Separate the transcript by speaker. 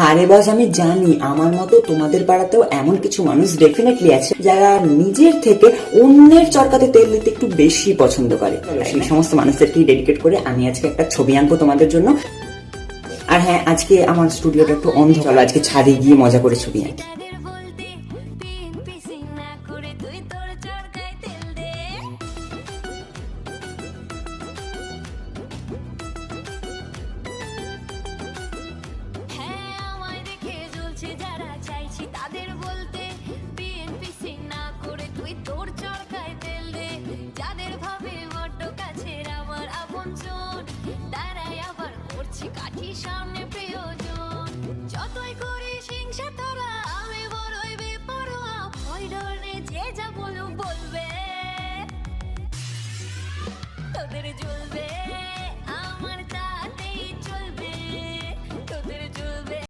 Speaker 1: আরে বাস, আমি জানি আমার মতো তোমাদের পাড়াতেও এমন কিছু মানুষ ডেফিনেটলি আছে যারা নিজের থেকে অন্যের চরকাতে তেল দিতে একটু বেশি পছন্দ করে। সেই সমস্ত মানুষদেরকেই ডেডিকেট করে আমি আজকে একটা ছবি আঁকবো তোমাদের জন্য। আর হ্যাঁ, আজকে আমার স্টুডিওটা একটু অন্ধকার, আজকে ছাদে গিয়ে মজা করে ছবি আঁকি।
Speaker 2: তাদের বলতে বিএনপি সিং না করে তুই তোর চরকায় তেল দে। যাদের ভাবে বড্ড কাছের আমার আপনজন, তারাই আবার করছি কাঠি সামনে প্রিয়জন। যতই করিস হিংসা তোরা, আমি বড়ই বেপরোয়া। ভয় ডর নেই, যে যা বলুক বলবে, তোদের জ্বলবে।